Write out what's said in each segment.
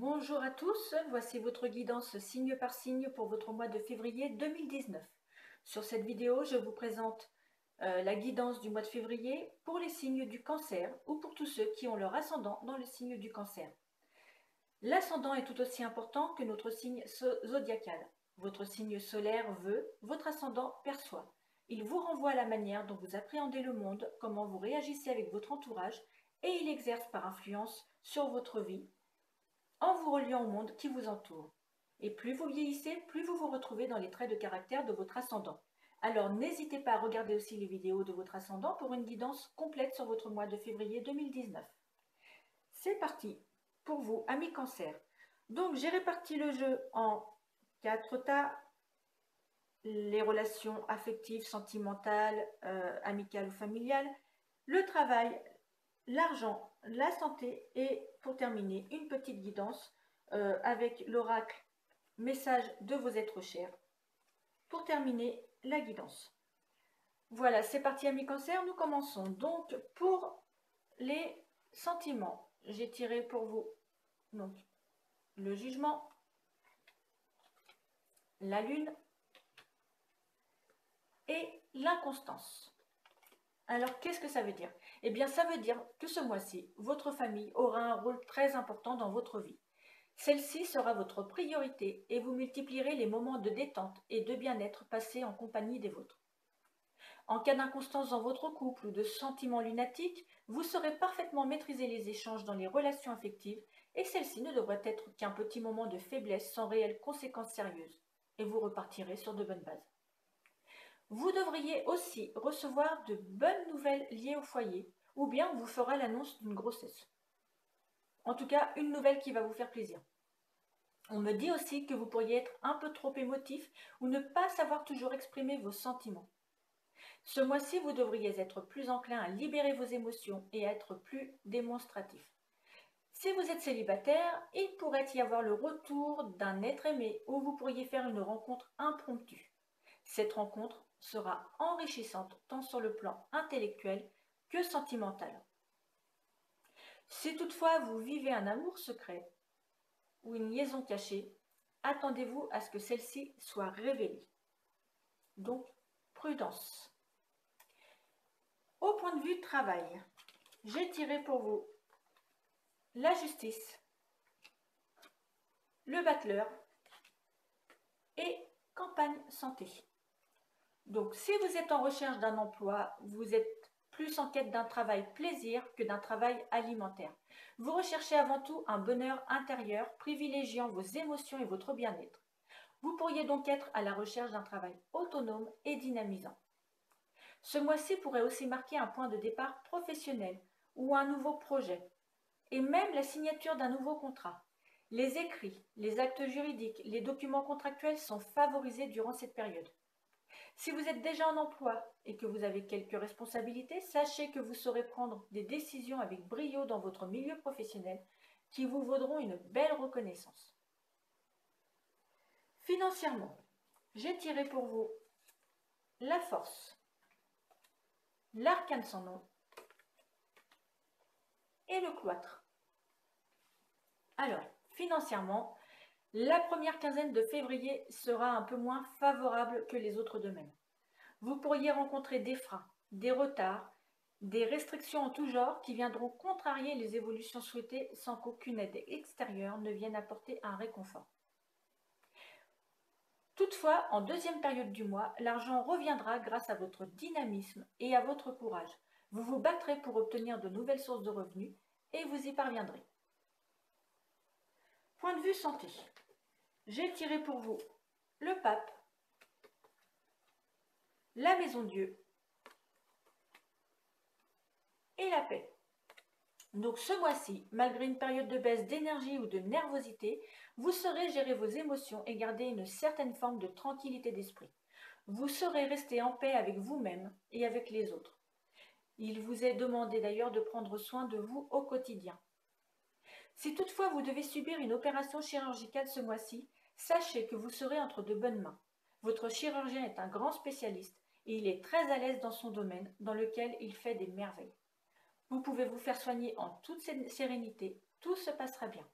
Bonjour à tous, voici votre guidance signe par signe pour votre mois de février 2019. Sur cette vidéo, je vous présente la guidance du mois de février pour les signes du Cancer ou pour tous ceux qui ont leur ascendant dans le signe du Cancer. L'ascendant est tout aussi important que notre signe zodiacal. Votre signe solaire veut, votre ascendant perçoit. Il vous renvoie à la manière dont vous appréhendez le monde, comment vous réagissez avec votre entourage, et il exerce par influence sur votre vie en vous reliant au monde qui vous entoure. Et plus vous vieillissez, plus vous vous retrouvez dans les traits de caractère de votre ascendant. Alors n'hésitez pas à regarder aussi les vidéos de votre ascendant pour une guidance complète sur votre mois de février 2019. C'est parti pour vous, amis Cancer. Donc j'ai réparti le jeu en 4 tas: les relations affectives, sentimentales, amicales ou familiales, le travail, l'argent, la santé et pour terminer, une petite guidance avec l'oracle message de vos êtres chers pour terminer la guidance. Voilà, c'est parti amis Cancer, nous commençons. Donc pour les sentiments, j'ai tiré pour vous donc le jugement, la lune et l'inconstance. Alors, qu'est-ce que ça veut dire? Eh bien, ça veut dire que ce mois-ci, votre famille aura un rôle très important dans votre vie. Celle-ci sera votre priorité et vous multiplierez les moments de détente et de bien-être passés en compagnie des vôtres. En cas d'inconstance dans votre couple ou de sentiments lunatiques, vous saurez parfaitement maîtriser les échanges dans les relations affectives et celle-ci ne devrait être qu'un petit moment de faiblesse sans réelles conséquences sérieuses. Et vous repartirez sur de bonnes bases. Vous devriez aussi recevoir de bonnes nouvelles liées au foyer, ou bien on vous fera l'annonce d'une grossesse. En tout cas, une nouvelle qui va vous faire plaisir. On me dit aussi que vous pourriez être un peu trop émotif ou ne pas savoir toujours exprimer vos sentiments. Ce mois-ci, vous devriez être plus enclin à libérer vos émotions et à être plus démonstratif. Si vous êtes célibataire, il pourrait y avoir le retour d'un être aimé ou vous pourriez faire une rencontre impromptue. Cette rencontre sera enrichissante tant sur le plan intellectuel que sentimental. Si toutefois vous vivez un amour secret ou une liaison cachée, attendez-vous à ce que celle-ci soit révélée. Donc, prudence. Au point de vue travail, j'ai tiré pour vous la justice, le battleur et campagne santé. Donc, si vous êtes en recherche d'un emploi, vous êtes plus en quête d'un travail plaisir que d'un travail alimentaire. Vous recherchez avant tout un bonheur intérieur, privilégiant vos émotions et votre bien-être. Vous pourriez donc être à la recherche d'un travail autonome et dynamisant. Ce mois-ci pourrait aussi marquer un point de départ professionnel ou un nouveau projet, et même la signature d'un nouveau contrat. Les écrits, les actes juridiques, les documents contractuels sont favorisés durant cette période. Si vous êtes déjà en emploi et que vous avez quelques responsabilités, sachez que vous saurez prendre des décisions avec brio dans votre milieu professionnel qui vous vaudront une belle reconnaissance. Financièrement, j'ai tiré pour vous la force, l'arcane sans nom et le cloître. Alors, financièrement, la première quinzaine de février sera un peu moins favorable que les autres domaines. Vous pourriez rencontrer des freins, des retards, des restrictions en tout genre qui viendront contrarier les évolutions souhaitées sans qu'aucune aide extérieure ne vienne apporter un réconfort. Toutefois, en deuxième période du mois, l'argent reviendra grâce à votre dynamisme et à votre courage. Vous vous battrez pour obtenir de nouvelles sources de revenus et vous y parviendrez. Point de vue santé. J'ai tiré pour vous le pape, la maison Dieu et la paix. Donc ce mois-ci, malgré une période de baisse d'énergie ou de nervosité, vous saurez gérer vos émotions et garder une certaine forme de tranquillité d'esprit. Vous saurez rester en paix avec vous-même et avec les autres. Il vous est demandé d'ailleurs de prendre soin de vous au quotidien. Si toutefois vous devez subir une opération chirurgicale ce mois-ci, sachez que vous serez entre de bonnes mains. Votre chirurgien est un grand spécialiste et il est très à l'aise dans son domaine dans lequel il fait des merveilles. Vous pouvez vous faire soigner en toute sérénité, tout se passera bien.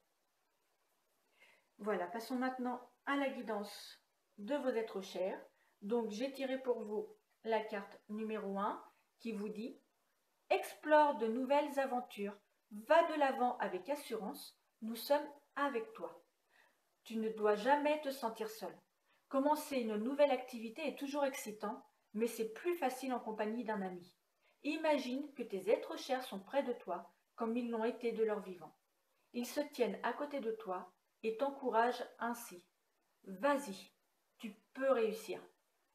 Voilà, passons maintenant à la guidance de vos êtres chers. Donc, j'ai tiré pour vous la carte numéro 1 qui vous dit « Explore de nouvelles aventures, va de l'avant avec assurance, nous sommes avec toi. Tu ne dois jamais te sentir seul. Commencer une nouvelle activité est toujours excitant, mais c'est plus facile en compagnie d'un ami. Imagine que tes êtres chers sont près de toi, comme ils l'ont été de leur vivant. Ils se tiennent à côté de toi et t'encouragent ainsi. Vas-y, tu peux réussir. »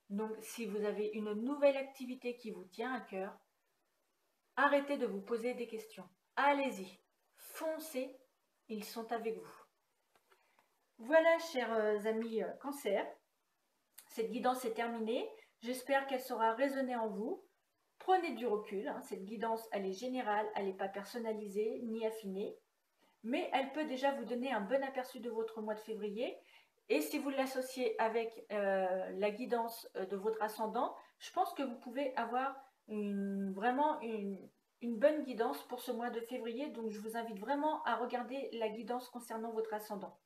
Donc, si vous avez une nouvelle activité qui vous tient à cœur, arrêtez de vous poser des questions. Allez-y, foncez, ils sont avec vous. Voilà, chers amis Cancer, cette guidance est terminée. J'espère qu'elle saura résonner en vous. Prenez du recul, hein, cette guidance, elle est générale, elle n'est pas personnalisée ni affinée, mais elle peut déjà vous donner un bon aperçu de votre mois de février. Et si vous l'associez avec la guidance de votre ascendant, je pense que vous pouvez avoir vraiment une bonne guidance pour ce mois de février. Donc, je vous invite vraiment à regarder la guidance concernant votre ascendant.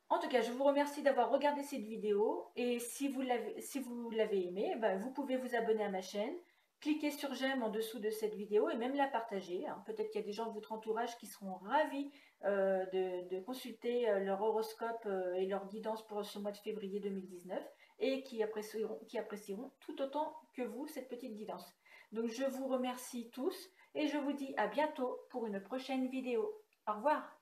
En tout cas, je vous remercie d'avoir regardé cette vidéo et si vous l'avez aimée, vous pouvez vous abonner à ma chaîne, cliquer sur j'aime en dessous de cette vidéo et même la partager. Hein. Peut-être qu'il y a des gens de votre entourage qui seront ravis de consulter leur horoscope et leur guidance pour ce mois de février 2019 et qui apprécieront tout autant que vous cette petite guidance. Donc je vous remercie tous et je vous dis à bientôt pour une prochaine vidéo. Au revoir.